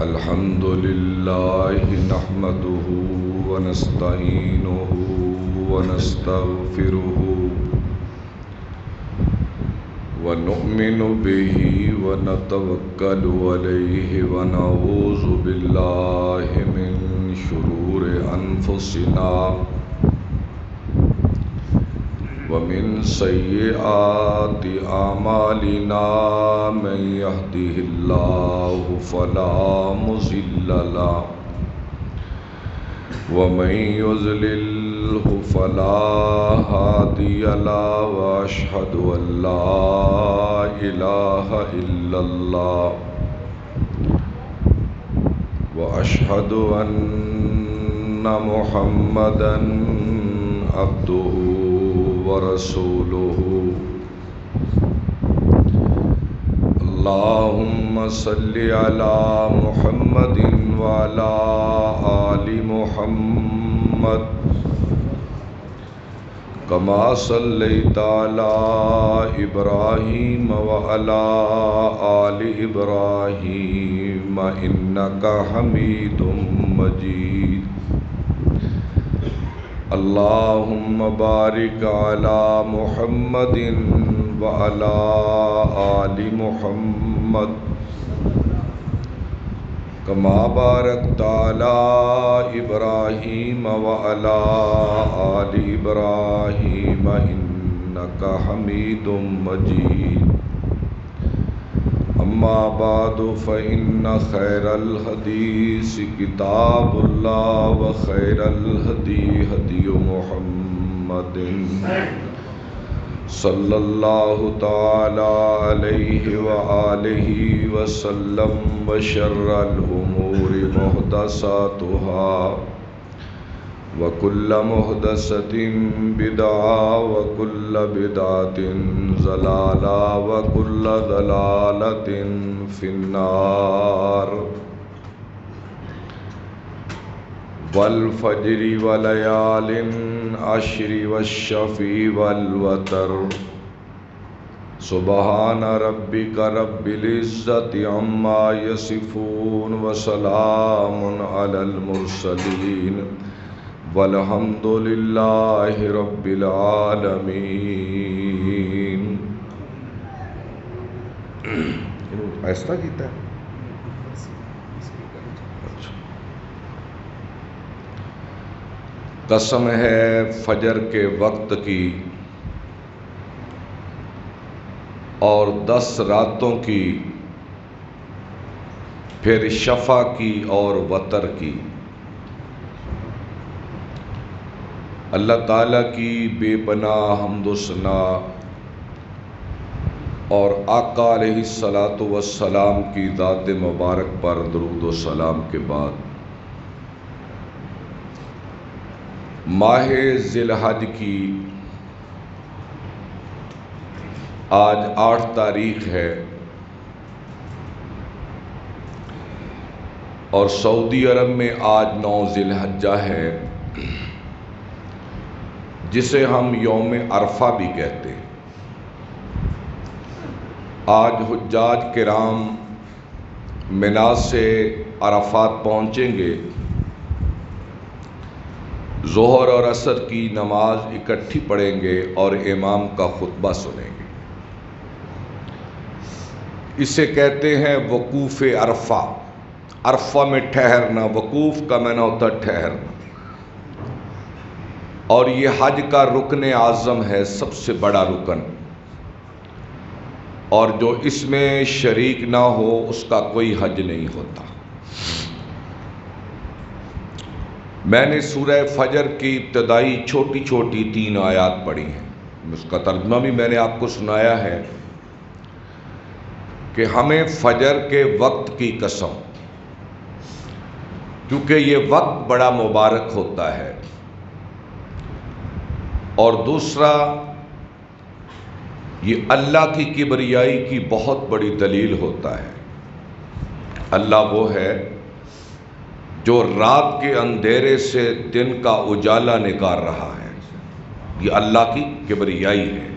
الحمد لله نحمده ونستعينه ونستغفره ونؤمن به ونتوكل عليه ونعوذ بالله من شرور أنفسنا ومن سيئات أعمالنا من يهده الله فلا مضل له ومن يضلله فلا هادي له وأشهد أن لا إله إلا الله وأشهد أن محمدًا عبده ورسوله اللهم صل على محمد وعلى آل محمد كما صليت على إبراهيم وعلى آل إبراهيم إنك حميد مجيد اللهم بارك على محمد وعلى آل محمد كما باركت على إبراهيم وعلى آل إبراهيم إنك حميد مجيد أما بعد فإن خير الحديث كتاب الله وخير الهدي هدي محمد صلى الله تعالى عليه وآله وسلم وشر الأمور محدثاتها وكل محدثة بدعة وكل بدعة ضلالة وكل ضلالة في النار والفجر وليال عشر والشفع والوتر سبحان ربك رب العزة عما يصفون وسلام على المرسلين والحمد للہ رب العالمین۔ ایسا کیتا ہے قسم ہے فجر کے وقت کی اور 10 راتوں کی، پھر شفع کی اور وتر کی۔ اللہ تعالیٰ کی بے پناہ حمد و ثنا اور آقا علیہ الصلاۃ والسلام کی ذات مبارک پر درود و سلام کے بعد ماہ ذی الحج کی آج 8 تاریخ ہے اور سعودی عرب میں آج 9 ذی الحجہ ہے، جسے ہم یوم عرفہ بھی کہتے ہیں۔ آج حجاج کرام منا سے عرفات پہنچیں گے، ظہر اور عصر کی نماز اکٹھی پڑھیں گے اور امام کا خطبہ سنیں گے۔ اسے کہتے ہیں وقوف عرفہ۔ عرفہ میں ٹھہرنا، وقوف کا معنی ہوتا ہے ٹھہرنا، اور یہ حج کا رکن اعظم ہے، سب سے بڑا رکن، اور جو اس میں شریک نہ ہو اس کا کوئی حج نہیں ہوتا۔ میں نے سورہ فجر کی ابتدائی چھوٹی چھوٹی 3 آیات پڑھی ہیں، اس کا ترجمہ بھی میں نے آپ کو سنایا ہے کہ ہمیں فجر کے وقت کی قسم، کیونکہ یہ وقت بڑا مبارک ہوتا ہے، اور دوسرا یہ اللہ کی کبریائی کی بہت بڑی دلیل ہوتا ہے۔ اللہ وہ ہے جو رات کے اندھیرے سے دن کا اجالا نکال رہا ہے، یہ اللہ کی کبریائی ہے،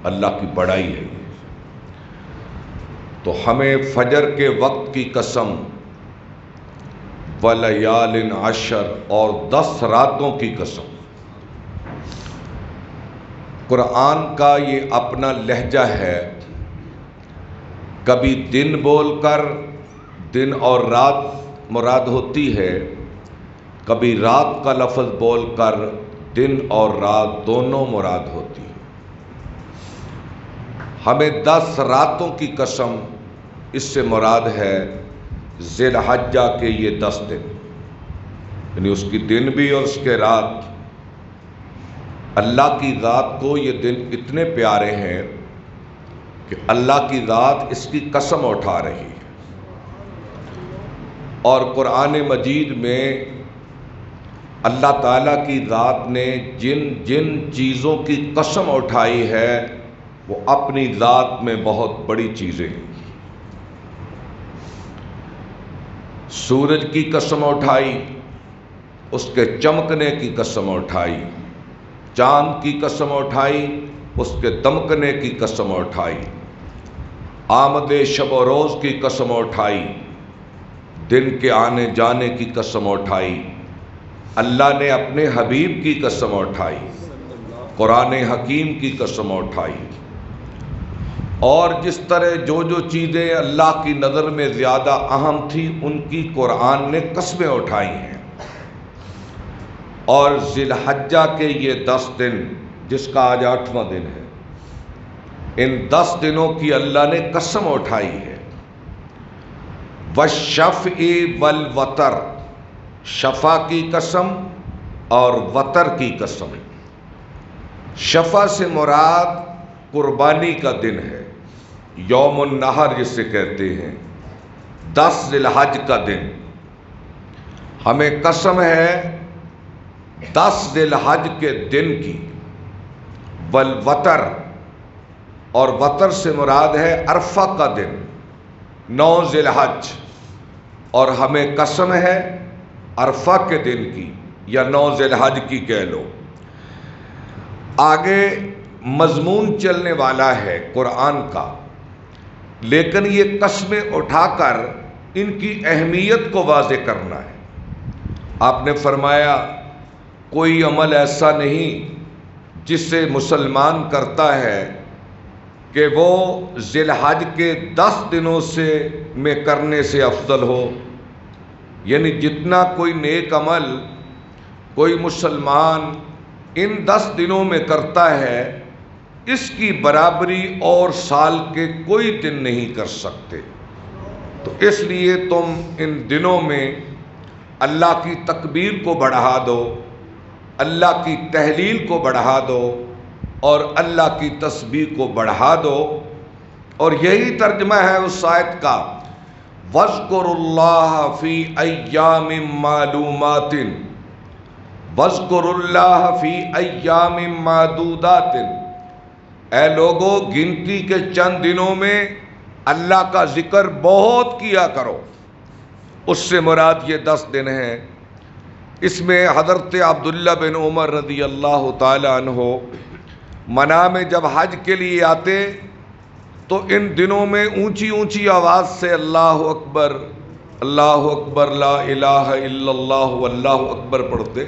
اللہ کی بڑائی ہے۔ تو ہمیں فجر کے وقت کی قسم ولیال عشر، اور 10 راتوں کی قسم۔ قرآن کا یہ اپنا لہجہ ہے، کبھی دن بول کر دن اور رات مراد ہوتی ہے، کبھی رات کا لفظ بول کر دن اور رات دونوں مراد ہوتی ہے۔ ہمیں 10 راتوں کی قسم اس سے مراد ہے ذی الحجہ کے یہ 10 دن، یعنی اس کی دن بھی اور اس کے رات۔ اللہ کی ذات کو یہ دن اتنے پیارے ہیں کہ اللہ کی ذات اس کی قسم اٹھا رہی ہے۔ اور قرآن مجید میں اللہ تعالیٰ کی ذات نے جن جن چیزوں کی قسم اٹھائی ہے وہ اپنی ذات میں بہت بڑی چیزیں ہیں۔ سورج کی قسم اٹھائی، اس کے چمکنے کی قسم اٹھائی، چاند کی قسم اٹھائی، اس کے دمکنے کی قسم اٹھائی، آمد شب و روز کی قسم اٹھائی، دن کے آنے جانے کی قسم اٹھائی، اللہ نے اپنے حبیب کی قسم اٹھائی، قرآن حکیم کی قسم اٹھائی۔ اور جس طرح جو جو چیزیں اللہ کی نظر میں زیادہ اہم تھی ان کی قرآن نے قسمیں اٹھائی ہیں۔ اور ذی الحجہ کے یہ 10 دن، جس کا آج 8واں دن ہے، ان 10 دنوں کی اللہ نے قسم اٹھائی ہے۔ والشفع والوتر، شفع کی قسم اور وتر کی قسم۔ شفع سے مراد قربانی کا دن ہے، یوم النحر جسے کہتے ہیں، 10 ذی الحج کا دن۔ ہمیں قسم ہے 10 ذی الحج کے دن کی۔ والوتر، اور وتر سے مراد ہے عرفہ کا دن، 9 ذی الحج، اور ہمیں قسم ہے عرفہ کے دن کی یا 9 ذی الحج کی کہہ لو۔ آگے مضمون چلنے والا ہے قرآن کا، لیکن یہ قسمیں اٹھا کر ان کی اہمیت کو واضح کرنا ہے۔ آپ نے فرمایا کوئی عمل ایسا نہیں جسے مسلمان کرتا ہے کہ وہ ذی الحج کے 10 دنوں میں کرنے سے افضل ہو، یعنی جتنا کوئی نیک عمل کوئی مسلمان ان 10 دنوں میں کرتا ہے اس کی برابری اور سال کے کوئی دن نہیں کر سکتے۔ تو اس لیے تم ان دنوں میں اللہ کی تکبیر کو بڑھا دو، اللہ کی تحلیل کو بڑھا دو اور اللہ کی تسبیح کو بڑھا دو۔ اور یہی ترجمہ ہے اس آیت کا، وَاذْكُرُوا اللَّهَ فِي أَيَّامٍ مَّعْلُومَاتٍ، وَاذْكُرُوا اللَّهَ فِي أَيَّامٍ مَّعْدُودَاتٍ۔ اے لوگو، گنتی کے چند دنوں میں اللہ کا ذکر بہت کیا کرو۔ اس سے مراد یہ 10 دن ہیں۔ اس میں حضرت عبداللہ بن عمر رضی اللہ تعالی عنہ منا میں جب حج کے لیے آتے تو ان دنوں میں اونچی اونچی آواز سے اللہ اکبر لا الہ الا اللہ واللہ اکبر پڑھتے،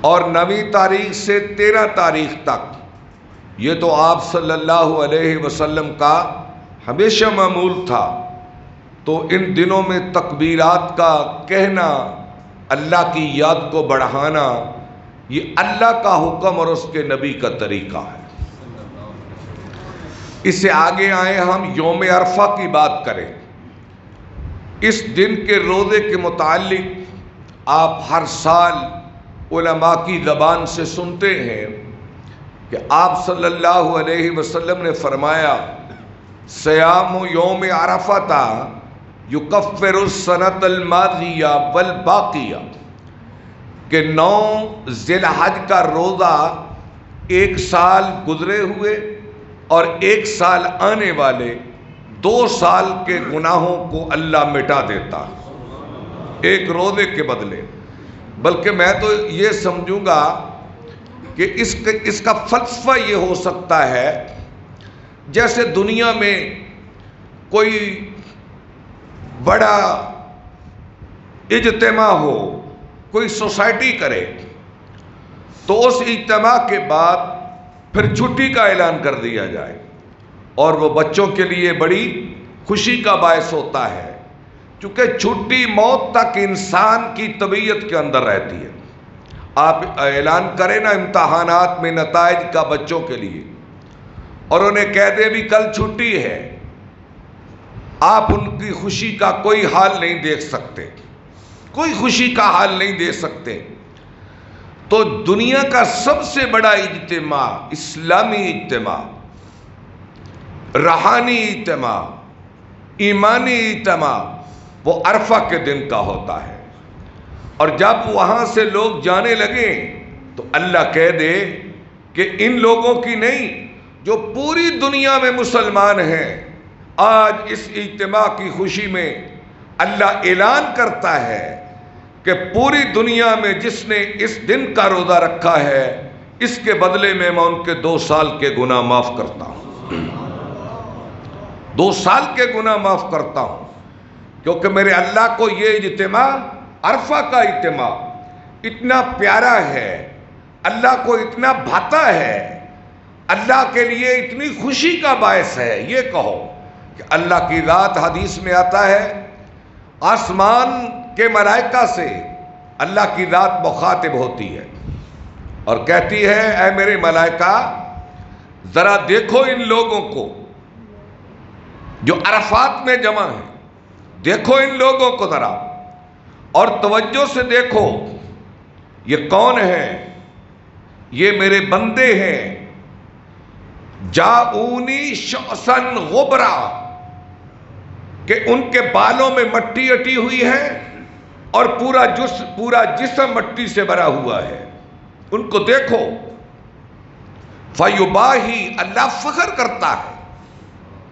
اور 9 تاریخ سے 13 تاریخ تک یہ تو آپ صلی اللہ علیہ وسلم کا ہمیشہ معمول تھا۔ تو ان دنوں میں تکبیرات کا کہنا، اللہ کی یاد کو بڑھانا، یہ اللہ کا حکم اور اس کے نبی کا طریقہ ہے۔ اس سے آگے آئیں ہم یوم عرفہ کی بات کریں۔ اس دن کے روزے کے متعلق آپ ہر سال علماء کی زبان سے سنتے ہیں کہ آپ صلی اللہ علیہ وسلم نے فرمایا، صیام یوم عرفہ یکفر السنۃ الماضیہ والباقیہ، کہ 9 ذی الحج کا روزہ 1 سال گزرے ہوئے اور 1 سال آنے والے 2 سال کے گناہوں کو اللہ مٹا دیتا ایک روزے کے بدلے۔ بلکہ میں تو یہ سمجھوں گا کہ اس کا فلسفہ یہ ہو سکتا ہے جیسے دنیا میں کوئی بڑا اجتماع ہو، کوئی سوسائٹی کرے، تو اس اجتماع کے بعد پھر چھٹی کا اعلان کر دیا جائے، اور وہ بچوں کے لیے بڑی خوشی کا باعث ہوتا ہے، چونکہ چھٹی موت تک انسان کی طبیعت کے اندر رہتی ہے۔ آپ اعلان کریں نا امتحانات میں نتائج کا بچوں کے لیے، اور انہیں کہہ دیں بھی کل چھٹی ہے، آپ ان کی خوشی کا کوئی حال نہیں دیکھ سکتے، کوئی خوشی کا حال نہیں دے سکتے۔ تو دنیا کا سب سے بڑا اجتماع، اسلامی اجتماع، روحانی اجتماع، ایمانی اجتماع، وہ عرفہ کے دن کا ہوتا ہے۔ اور جب وہاں سے لوگ جانے لگیں تو اللہ کہہ دے کہ ان لوگوں کی نہیں جو پوری دنیا میں مسلمان ہیں، آج اس اجتماع کی خوشی میں اللہ اعلان کرتا ہے کہ پوری دنیا میں جس نے اس دن کا روزہ رکھا ہے، اس کے بدلے میں ان کے 2 سال کے گناہ معاف کرتا ہوں، 2 سال کے گناہ معاف کرتا ہوں، کیونکہ میرے اللہ کو یہ اجتماع، عرفہ کا اجتماع اتنا پیارا ہے، اللہ کو اتنا بھاتا ہے، اللہ کے لیے اتنی خوشی کا باعث ہے۔ یہ کہو کہ اللہ کی ذات، حدیث میں آتا ہے، آسمان کے ملائکہ سے اللہ کی ذات مخاطب ہوتی ہے اور کہتی ہے، اے میرے ملائکہ ذرا دیکھو ان لوگوں کو جو عرفات میں جمع ہیں، دیکھو ان لوگوں کو ذرا، اور توجہ سے دیکھو یہ کون ہیں؟ یہ میرے بندے ہیں، جاؤنی شعثاً غبرا، کہ ان کے بالوں میں مٹی اٹی ہوئی ہے اور پورا جسم مٹی سے بھرا ہوا ہے، ان کو دیکھو۔ فیباہی، اللہ فخر کرتا ہے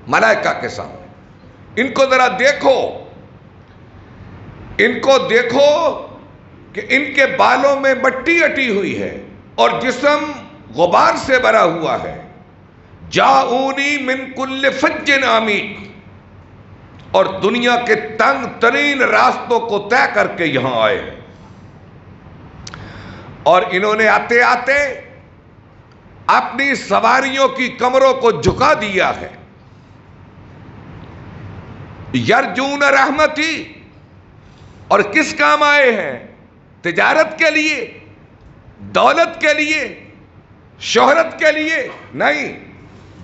ملائکہ کے سامنے، ان کو ذرا دیکھو، ان کو دیکھو کہ ان کے بالوں میں مٹی اٹی ہوئی ہے اور جسم غبار سے بھرا ہوا ہے۔ جاؤنی من کل فج عمیق، اور دنیا کے تنگ ترین راستوں کو طے کر کے یہاں آئے ہیں، اور انہوں نے آتے آتے اپنی سواریوں کی کمروں کو جھکا دیا ہے۔ یرجون رحمتی، اور کس کام آئے ہیں؟ تجارت کے لیے، دولت کے لیے، شہرت کے لیے نہیں،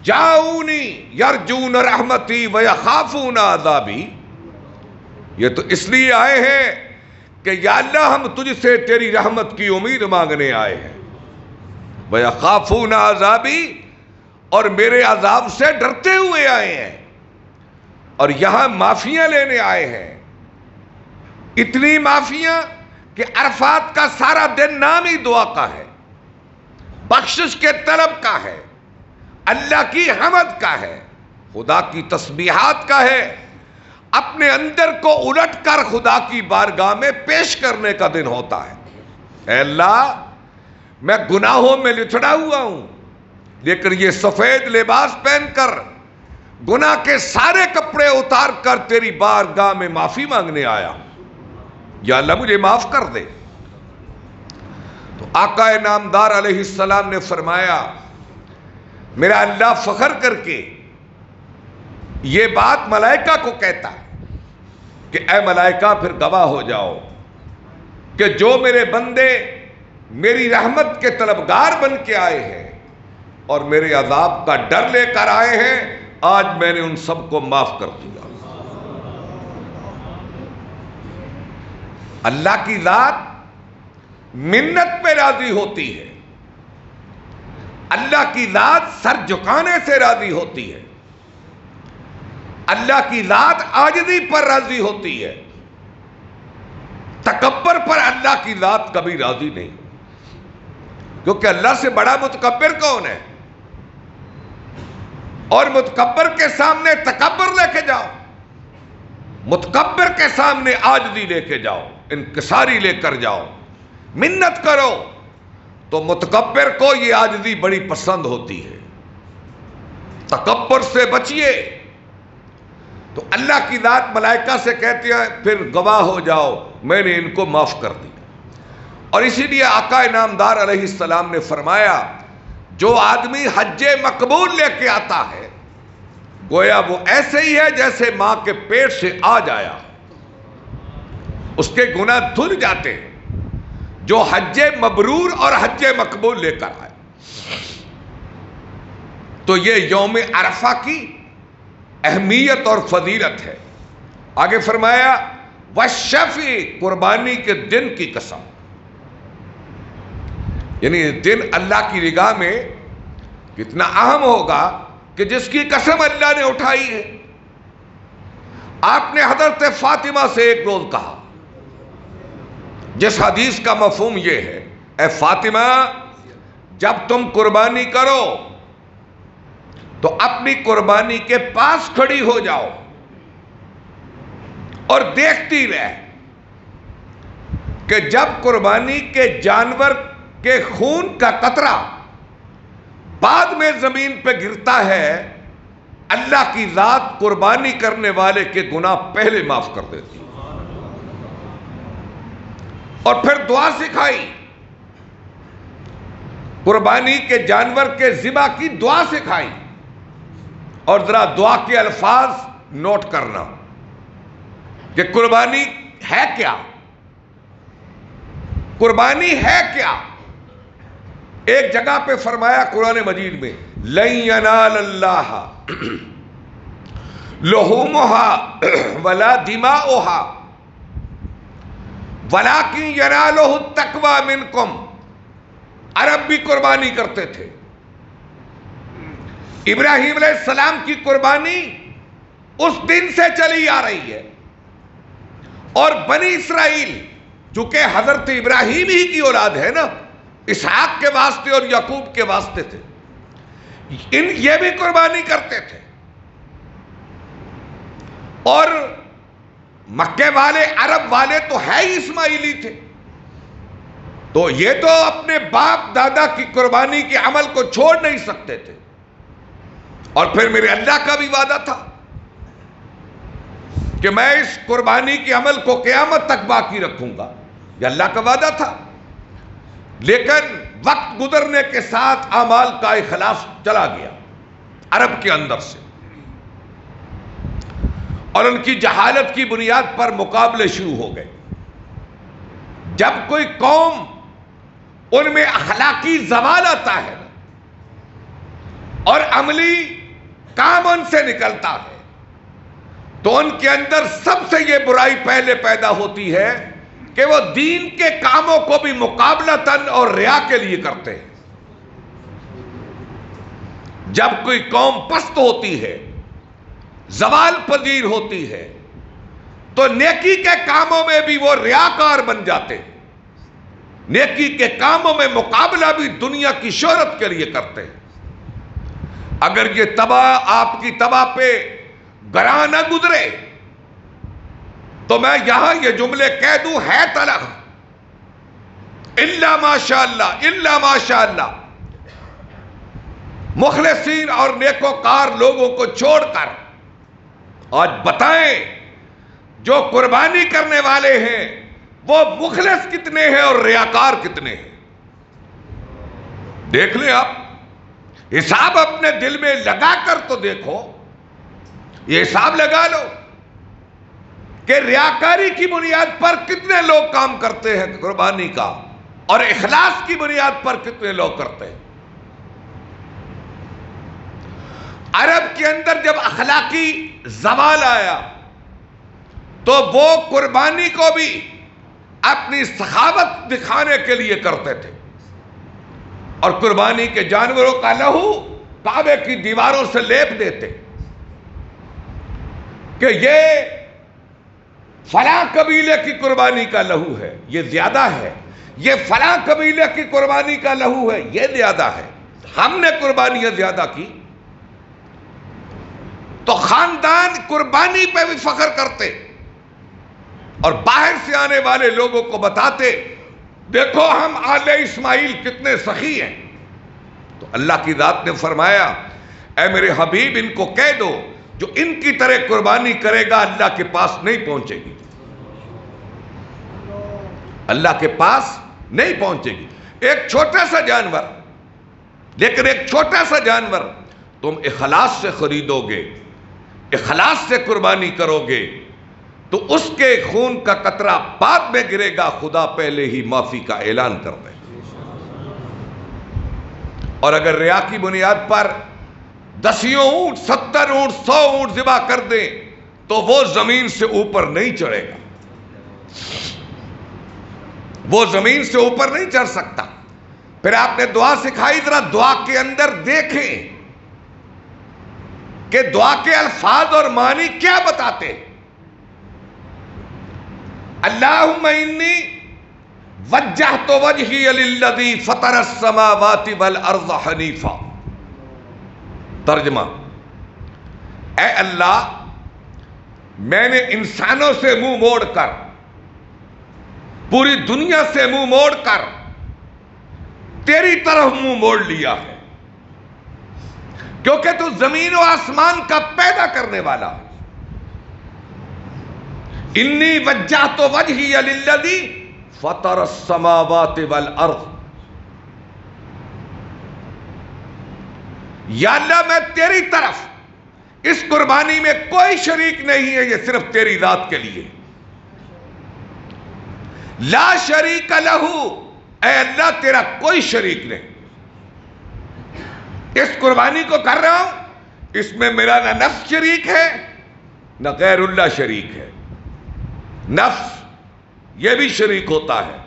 جاؤنی یرجون رحمتی ویخافون عذابی، یہ تو اس لیے آئے ہیں کہ یا اللہ ہم تجھ سے تیری رحمت کی امید مانگنے آئے ہیں، ویخافون عذابی، اور میرے عذاب سے ڈرتے ہوئے آئے ہیں، اور یہاں معافیاں لینے آئے ہیں، اتنی معافیاں کہ عرفات کا سارا دن نام ہی دعا کا ہے، بخشش کے طلب کا ہے، اللہ کی حمد کا ہے، خدا کی تسبیحات کا ہے، اپنے اندر کو الٹ کر خدا کی بارگاہ میں پیش کرنے کا دن ہوتا ہے۔ اے اللہ، میں گناہوں میں لتڑا ہوا ہوں، لیکن یہ سفید لباس پہن کر، گناہ کے سارے کپڑے اتار کر تیری بارگاہ میں معافی مانگنے آیا ہوں، یا اللہ مجھے معاف کر دے۔ تو آقا نامدار علیہ السلام نے فرمایا، میرا اللہ فخر کر کے یہ بات ملائکہ کو کہتا ہے کہ اے ملائکہ پھر گواہ ہو جاؤ کہ جو میرے بندے میری رحمت کے طلبگار بن کے آئے ہیں اور میرے عذاب کا ڈر لے کر آئے ہیں، آج میں نے ان سب کو معاف کر دیا۔ اللہ کی ذات منت پہ راضی ہوتی ہے، اللہ کی ذات سر جھکانے سے راضی ہوتی ہے، اللہ کی ذات عاجزی پر راضی ہوتی ہے، تکبر پر اللہ کی ذات کبھی راضی نہیں، کیونکہ اللہ سے بڑا متکبر کون ہے؟ اور متکبر کے سامنے تکبر لے کے جاؤ، متکبر کے سامنے عاجزی لے کے جاؤ، انکساری لے کر جاؤ، منت کرو، تو متکبر کو یہ عاجزی بڑی پسند ہوتی ہے۔ تکبر سے بچیے۔ تو اللہ کی ذات ملائکہ سے کہتی ہے پھر گواہ ہو جاؤ میں نے ان کو معاف کر دیا۔ اور اسی لیے آقا انعامدار علیہ السلام نے فرمایا جو آدمی حج مقبول لے کے آتا ہے گویا وہ ایسے ہی ہے جیسے ماں کے پیٹ سے آج آیا، اس کے گناہ دھل جاتے ہیں۔ جو حج مبرور اور حج مقبول لے کر آئے، تو یہ یوم عرفہ کی اہمیت اور فضیلت ہے۔ آگے فرمایا والشفع، قربانی کے دن کی قسم، یعنی دن اللہ کی نگاہ میں کتنا اہم ہوگا کہ جس کی قسم اللہ نے اٹھائی ہے۔ آپ نے حضرت فاطمہ سے ایک روز کہا، جس حدیث کا مفہوم یہ ہے، اے فاطمہ جب تم قربانی کرو تو اپنی قربانی کے پاس کھڑی ہو جاؤ اور دیکھتی رہ کہ جب قربانی کے جانور کے خون کا قطرہ بعد میں زمین پہ گرتا ہے، اللہ کی ذات قربانی کرنے والے کے گناہ پہلے معاف کر دیتی ہے۔ اور پھر دعا سکھائی، قربانی کے جانور کے ذبح کی دعا سکھائی، اور ذرا دعا کے الفاظ نوٹ کرنا کہ قربانی ہے کیا، قربانی ہے کیا۔ ایک جگہ پہ فرمایا قرآن مجید میں لن ینال اللہ لحومها ولا دماؤها ولکن ینالہ التقوی منکم۔ عرب بھی قربانی کرتے تھے۔ ابراہیم علیہ السلام کی قربانی اس دن سے چلی آ رہی ہے، اور بنی اسرائیل چونکہ حضرت ابراہیم ہی کی اولاد ہے نا، اسحاق کے واسطے اور یعقوب کے واسطے تھے، یہ بھی قربانی کرتے تھے۔ اور مکے والے عرب والے تو ہے ہی اسماعیلی تھے، تو یہ تو اپنے باپ دادا کی قربانی کے عمل کو چھوڑ نہیں سکتے تھے۔ اور پھر میرے اللہ کا بھی وعدہ تھا کہ میں اس قربانی کے عمل کو قیامت تک باقی رکھوں گا، یہ اللہ کا وعدہ تھا۔ لیکن وقت گزرنے کے ساتھ اعمال کا اخلاص چلا گیا عرب کے اندر سے، اور ان کی جہالت کی بنیاد پر مقابلے شروع ہو گئے۔ جب کوئی قوم ان میں اخلاقی زوال آتا ہے اور عملی کام ان سے نکلتا ہے، تو ان کے اندر سب سے یہ برائی پہلے پیدا ہوتی ہے کہ وہ دین کے کاموں کو بھی مقابلتاً اور ریا کے لیے کرتے ہیں۔ جب کوئی قوم پست ہوتی ہے، زوال پذیر ہوتی ہے، تو نیکی کے کاموں میں بھی وہ ریاکار بن جاتے ہیں، نیکی کے کاموں میں مقابلہ بھی دنیا کی شہرت کے لیے کرتے ہیں۔ اگر یہ تباہ آپ کی تباہ پہ گراں نہ گزرے تو میں یہاں یہ جملے کہہ دوں، ہے تلخ، الا ماشاء اللہ، الا ماشاء اللہ، مخلصین اور نیکوکار لوگوں کو چھوڑ کر آج بتائیں جو قربانی کرنے والے ہیں وہ مخلص کتنے ہیں اور ریاکار کتنے ہیں۔ دیکھ لیں آپ، حساب اپنے دل میں لگا کر تو دیکھو، یہ حساب لگا لو کہ ریاکاری کی بنیاد پر کتنے لوگ کام کرتے ہیں قربانی کا، اور اخلاص کی بنیاد پر کتنے لوگ کرتے ہیں۔ عرب کے اندر جب اخلاقی زوال آیا تو وہ قربانی کو بھی اپنی سخاوت دکھانے کے لیے کرتے تھے، اور قربانی کے جانوروں کا لہو کعبے کی دیواروں سے لیپ دیتے کہ یہ فلاں قبیلے کی قربانی کا لہو ہے، یہ زیادہ ہے، یہ فلاں قبیلے کی قربانی کا لہو ہے، یہ زیادہ ہے، ہم نے قربانیاں زیادہ کی۔ تو خاندان قربانی پہ بھی فخر کرتے اور باہر سے آنے والے لوگوں کو بتاتے، دیکھو ہم آل اسماعیل کتنے سخی ہیں۔ تو اللہ کی ذات نے فرمایا، اے میرے حبیب ان کو کہہ دو جو ان کی طرح قربانی کرے گا اللہ کے پاس نہیں پہنچے گی۔ اللہ کے پاس نہیں پہنچے گی. ایک چھوٹا سا جانور، لیکن ایک چھوٹا سا جانور تم اخلاص سے خریدو گے، اخلاص سے قربانی کرو گے تو اس کے خون کا قطرہ بعد میں گرے گا، خدا پہلے ہی معافی کا اعلان کر دے. اور اگر ریا کی بنیاد پر 10 اونٹ 70 اونٹ 100 اونٹ ذبح کر دیں تو وہ زمین سے اوپر نہیں چڑھے گا، وہ زمین سے اوپر نہیں چڑھ سکتا. پھر آپ نے دعا سکھائی، ذرا دعا کے اندر دیکھیں کہ دعا کے الفاظ اور معنی کیا بتاتے ہیں. اللہم انی وجہت وجہی للذی فطر السماوات والارض حنیفا. ترجمہ: اے اللہ، میں نے انسانوں سے منہ موڑ کر، پوری دنیا سے منہ موڑ کر تیری طرف منہ موڑ لیا ہے، کیونکہ تو زمین و آسمان کا پیدا کرنے والا. انی وجہت وجہی للذی فطر السماوات والارض. یا اللہ، میں تیری طرف، اس قربانی میں کوئی شریک نہیں ہے، یہ صرف تیری ذات کے لیے. لا شریک لہ، اے اللہ تیرا کوئی شریک نہیں. اس قربانی کو کر رہا ہوں، اس میں میرا نہ نفس شریک ہے نہ غیر اللہ شریک ہے. نفس یہ بھی شریک ہوتا ہے،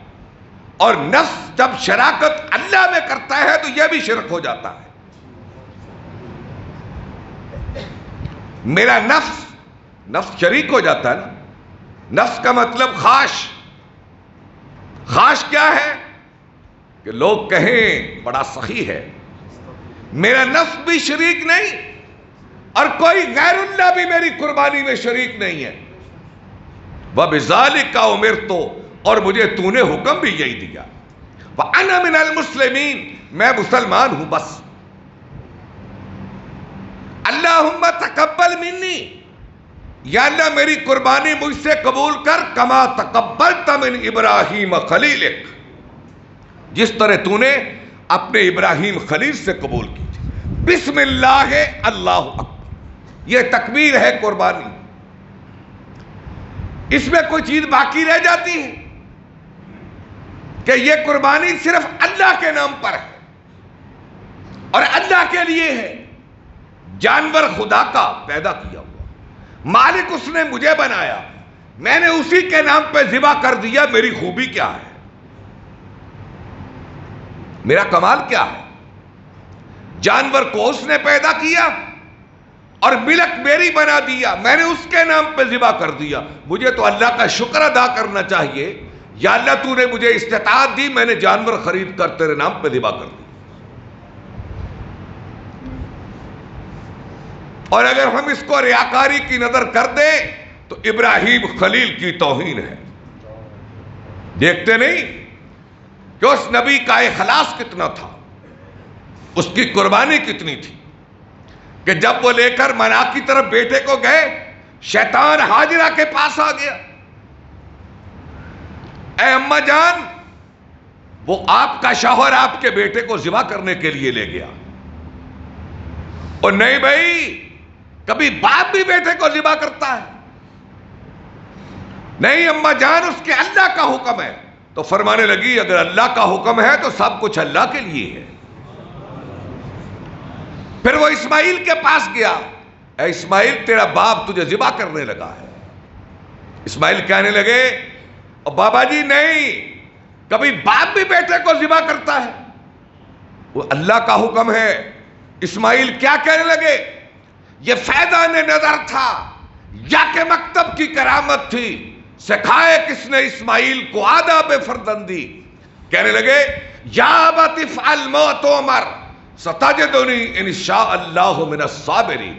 اور نفس جب شراکت اللہ میں کرتا ہے تو یہ بھی شرک ہو جاتا ہے. میرا نفس شریک ہو جاتا ہے نا. نفس کا مطلب خواہش. خواہش کیا ہے؟ کہ لوگ کہیں بڑا سخی ہے. میرا نفس بھی شریک نہیں، اور کوئی غیر اللہ بھی میری قربانی میں شریک نہیں ہے. وَبِذَالِكَ أُمِرْتُ، اور مجھے تو نے حکم بھی یہی دیا. وَأَنَا مِنَ الْمُسْلِمِينَ، میں مسلمان ہوں بس. اللہم تقبل منی، یا اللہ میری قربانی مجھ سے قبول کر، کما تقبلت من ابراہیم خلیلک، جس طرح تو نے اپنے ابراہیم خلیل سے قبول کی. بسم اللہ اللہ اکبر، یہ تکبیر ہے قربانی. اس میں کوئی چیز باقی رہ جاتی ہے کہ یہ قربانی صرف اللہ کے نام پر ہے اور اللہ کے لیے ہے. جانور خدا کا پیدا کیا ہوا، مالک اس نے مجھے بنایا، میں نے اسی کے نام پہ ذبح کر دیا. میری خوبی کیا ہے؟ میرا کمال کیا ہے؟ جانور کو اس نے پیدا کیا اور ملک میری بنا دیا، میں نے اس کے نام پہ ذبح کر دیا. مجھے تو اللہ کا شکر ادا کرنا چاہیے. یا اللہ تو نے مجھے استطاعت دی، میں نے جانور خرید کر تیرے نام پہ ذبح کر دیا. اور اگر ہم اس کو ریاکاری کی نظر کر دیں تو ابراہیم خلیل کی توہین ہے. دیکھتے نہیں کہ اس نبی کا اخلاص کتنا تھا، اس کی قربانی کتنی تھی، کہ جب وہ لے کر منا کی طرف بیٹے کو گئے، شیطان ہاجرہ کے پاس آ گیا. اے اماں جان، وہ آپ کا شوہر آپ کے بیٹے کو ذبح کرنے کے لیے لے گیا. اور نہیں بھائی، کبھی باپ بھی بیٹے کو ذبح کرتا ہے؟ نہیں اماں جان، اس کے اللہ کا حکم ہے. تو فرمانے لگی اگر اللہ کا حکم ہے تو سب کچھ اللہ کے لیے ہے. پھر وہ اسماعیل کے پاس گیا. اے اسماعیل، تیرا باپ تجھے ذبح کرنے لگا ہے. اسماعیل کہنے لگے بابا جی نہیں، کبھی باپ بھی بیٹے کو ذبح کرتا ہے، وہ اللہ کا حکم ہے. اسماعیل کیا کہنے لگے؟ یہ فیضان نظر تھا یا کہ مکتب کی کرامت تھی؟ سکھائے کس نے اسماعیل کو آداب فرزندی؟ کہنے لگے یا ابت افعل ما تؤمر ستجدنی ان شاء اللہ من الصابرین.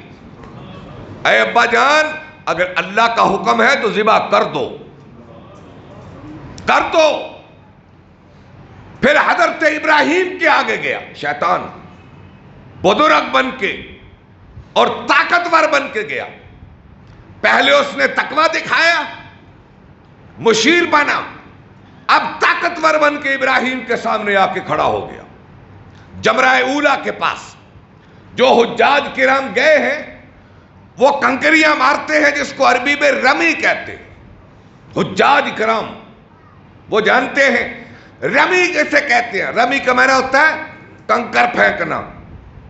اے ابا جان، اگر اللہ کا حکم ہے تو ذبح کر دو، کر دو. پھر حضرت ابراہیم کے آگے گیا شیطان، بزرگ بن کے اور طاقتور بن کے گیا. پہلے اس نے تقویٰ دکھایا، مشیر بنا، اب طاقتور بن کے ابراہیم کے سامنے آ کے کھڑا ہو گیا جمرہ اولا کے پاس. جو حجاج کرام گئے ہیں وہ کنکریاں مارتے ہیں جس کو عربی میں رمی کہتے ہیں. حجاج کرام وہ جانتے ہیں رمی کیسے کہتے ہیں. رمی کا معنی ہوتا ہے کنکر پھینکنا،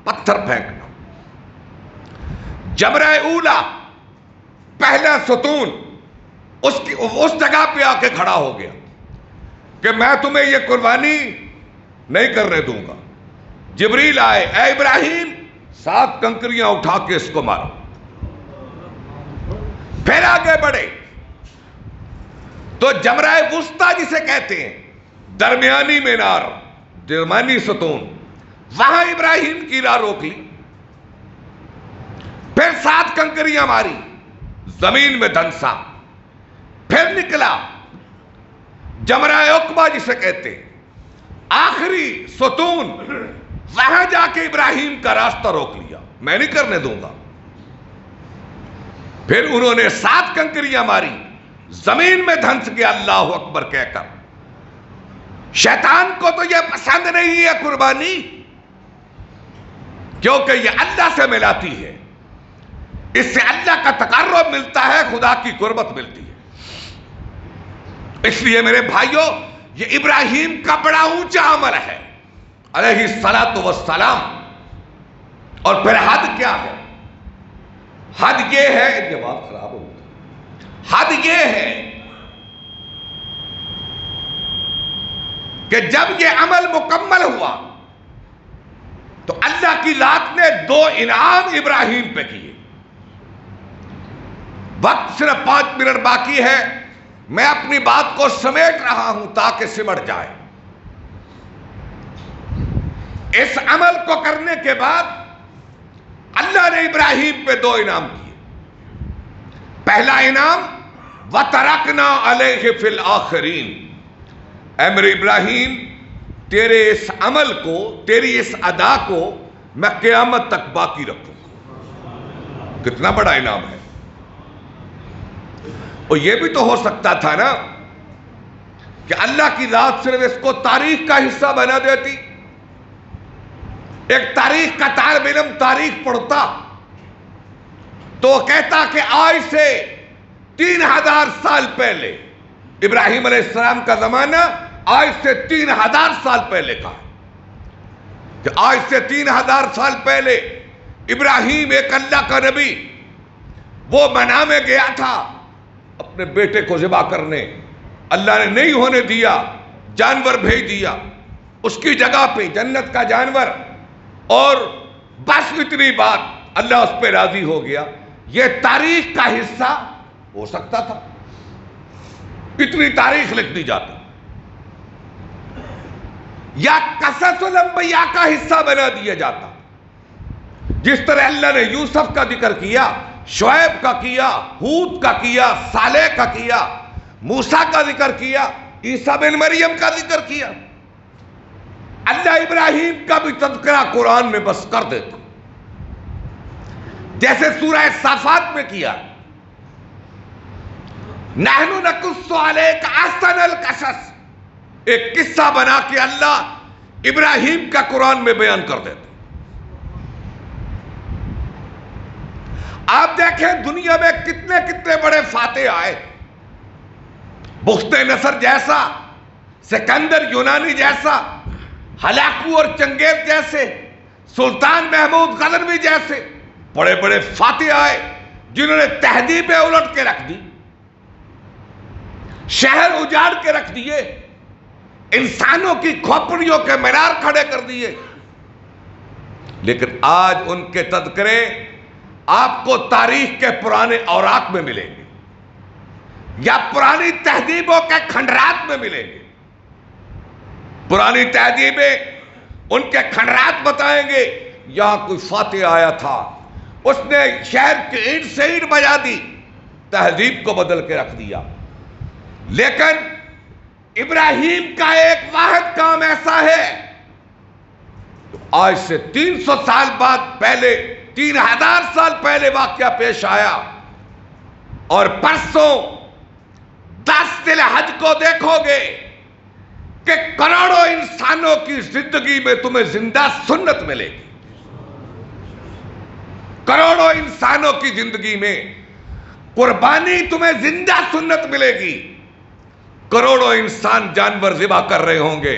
پتھر پھینکنا. جمرہ اولا پہلا ستون اس جگہ پہ آ کے کھڑا ہو گیا کہ میں تمہیں یہ قربانی نہیں کرنے دوں گا. جبریل آئے، اے ابراہیم 7 کنکریاں اٹھا کے اس کو مارو. پھر آگے بڑھے تو جمرہ وسطیٰ جسے کہتے ہیں، درمیانی مینار، درمیانی ستون، وہاں ابراہیم کی راہ روک لی. پھر 7 کنکریاں ماری، زمین میں دھنسا. پھر نکلا جمرہ عقبہ جسے کہتے ہیں، آخری ستون، وہاں جا کے ابراہیم کا راستہ روک لیا، میں نہیں کرنے دوں گا. پھر انہوں نے 7 کنکریاں ماری، زمین میں دھنس گیا اللہ اکبر کہہ کر. شیطان کو تو یہ پسند نہیں ہے قربانی، کیونکہ یہ اللہ سے ملاتی ہے، اس سے اللہ کا تقرب ملتا ہے، خدا کی قربت ملتی ہے. اس لیے میرے بھائیوں یہ ابراہیم کا بڑا اونچا عمل ہے علیہ الصلاۃ والسلام. اور پھر حد کیا ہے؟ حد یہ ہے، جواب خراب ہو گیا. حد یہ ہے کہ جب یہ عمل مکمل ہوا تو اللہ کی ذات نے 2 انعام ابراہیم پہ کیے. وقت صرف 5 منٹ باقی ہے، میں اپنی بات کو سمیٹ رہا ہوں تاکہ سمٹ جائے. اس عمل کو کرنے کے بعد اللہ نے ابراہیم پہ 2 انعام کیے. پہلا انعام وَتَرَكْنَا عَلَيْهِ فِي الْآخِرِينَ، اے میرے ابراہیم تیرے اس عمل کو، تیری اس ادا کو میں قیامت تک باقی رکھوں گا. کتنا بڑا انعام ہے. اور یہ بھی تو ہو سکتا تھا نا کہ اللہ کی ذات صرف اس کو تاریخ کا حصہ بنا دیتی. ایک تاریخ کا طالب علم تاریخ پڑھتا تو کہتا کہ آج سے 3000 سال پہلے، ابراہیم علیہ السلام کا زمانہ آج سے 3000 سال پہلے کا ہے، کہ آج سے 3000 سال پہلے ابراہیم ایک اللہ کا نبی، وہ منا میں گیا تھا اپنے بیٹے کو ذبح کرنے، اللہ نے نہیں ہونے دیا، جانور بھیج دیا اس کی جگہ پہ، جنت کا جانور، اور بس اتنی بات، اللہ اس پہ راضی ہو گیا. یہ تاریخ کا حصہ ہو سکتا تھا، اتنی تاریخ لکھ دی جاتی، یا قصص الانبیاء کا حصہ بنا دیا جاتا. جس طرح اللہ نے یوسف کا ذکر کیا، شعیب کا کیا، ہود کا کیا، صالح کا کیا، موسیٰ کا ذکر کیا، عیسیٰ بن مریم کا ذکر کیا، اللہ ابراہیم کا بھی تذکرہ قرآن میں بس کر دیتا، جیسے سورہ صافات میں کیا، نحن نقص علیک احسن القصص، ایک قصہ بنا کے اللہ ابراہیم کا قرآن میں بیان کر دیتا. آپ دیکھیں دنیا میں کتنے کتنے بڑے فاتح آئے، بخت نصر جیسا، سکندر یونانی جیسا، ہلاکو اور چنگیز جیسے، سلطان محمود غزنوی جیسے بڑے بڑے فاتح آئے جنہوں نے تہذیبیں الٹ کے رکھ دی، شہر اجاڑ کے رکھ دیے، انسانوں کی کھوپڑیوں کے مینار کھڑے کر دیے. لیکن آج ان کے تذکرے آپ کو تاریخ کے پرانے اوراق میں ملیں گے یا پرانی تہذیبوں کے کھنڈرات میں ملیں گے. پرانی تہذیبیں ان کے کھنڈرات بتائیں گے، یہاں کوئی فاتح آیا تھا، اس نے شہر کی اینٹ سے اینٹ بجا دی، تہذیب کو بدل کے رکھ دیا. لیکن ابراہیم کا ایک واحد کام ایسا ہے، آج سے 300 سال بعد پہلے 3000 سال پہلے واقعہ پیش آیا، اور پرسوں 10 ذی الحج کو دیکھو گے کہ کروڑوں انسانوں کی زندگی میں تمہیں زندہ سنت ملے گی. کروڑوں انسانوں کی زندگی میں قربانی تمہیں زندہ سنت ملے گی. کروڑوں انسان جانور ذبح کر رہے ہوں گے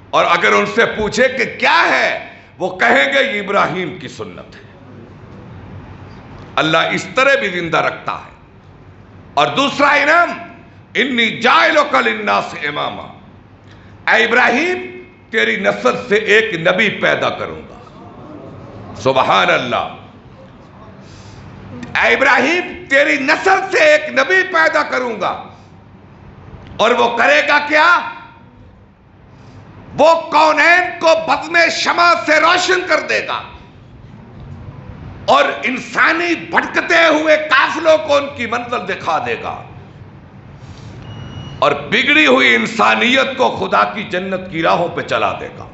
اور اگر ان سے پوچھے کہ کیا ہے وہ کہیں گے یہ ابراہیم کی سنت ہے. اللہ اس طرح بھی زندہ رکھتا ہے. اور دوسرا انعام انی جاعلک للناس اماما، اے ابراہیم تیری نسل سے ایک نبی پیدا کروں گا. سبحان اللہ. اے ابراہیم تیری نسل سے ایک نبی پیدا کروں گا اور وہ کرے گا کیا؟ وہ کونین کو بزم شمع سے روشن کر دے گا اور انسانی بھٹکتے ہوئے قافلوں کو ان کی منزل دکھا دے گا اور بگڑی ہوئی انسانیت کو خدا کی جنت کی راہوں پہ چلا دے گا.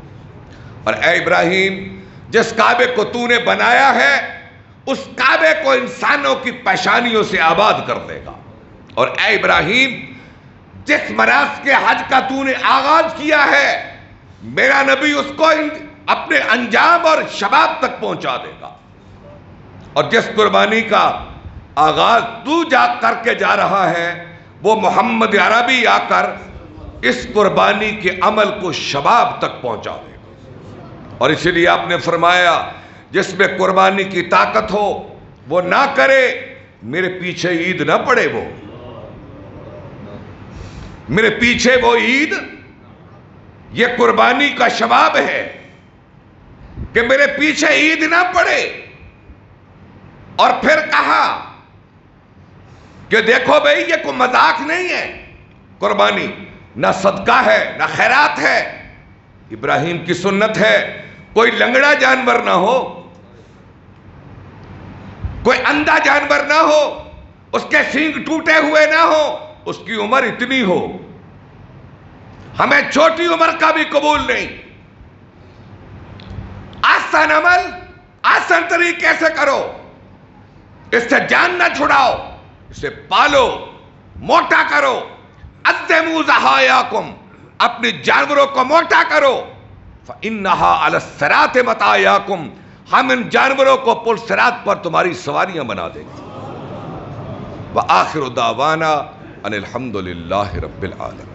اور اے ابراہیم جس کعبے کو تو نے بنایا ہے اس کعبے کو انسانوں کی پیشانیوں سے آباد کر دے گا. اور اے ابراہیم جس مناسک کے حج کا تو نے آغاز کیا ہے میرا نبی اس کو اپنے انجام اور شباب تک پہنچا دے گا. اور جس قربانی کا آغاز تو جا کر کے جا رہا ہے وہ محمد عربی آ کر اس قربانی کے عمل کو شباب تک پہنچا دے گا. اور اسی لیے آپ نے فرمایا جس میں قربانی کی طاقت ہو وہ نہ کرے، میرے پیچھے عید نہ پڑے. وہ میرے پیچھے وہ عید، یہ قربانی کا شباب ہے کہ میرے پیچھے عید نہ پڑے. اور پھر کہا کہ دیکھو بھئی یہ کوئی مذاق نہیں ہے، قربانی نہ صدقہ ہے نہ خیرات ہے، ابراہیم کی سنت ہے. کوئی لنگڑا جانور نہ ہو، کوئی اندھا جانور نہ ہو، اس کے سینگ ٹوٹے ہوئے نہ ہو، اس کی عمر اتنی ہو. ہمیں چھوٹی عمر کا بھی قبول نہیں. آسان عمل آسان طریقے سے کرو، اس سے جان نہ چھڑاؤ، اسے پالو، موٹا کرو. اَدِّمُوا ضَحَایَاکُمْ، اپنی جانوروں کو موٹا کرو. فَإِنَّهَا عَلَى الصِّرَاطِ مَتَاعَکُمْ، ہم ان جانوروں کو پل صراط پر تمہاری سواریاں بنا دیں گے. وَآخِرُ دَعْوَانَا أَنِ الْحَمْدُ لِلَّهِ رَبِّ الْعَالَمِينَ.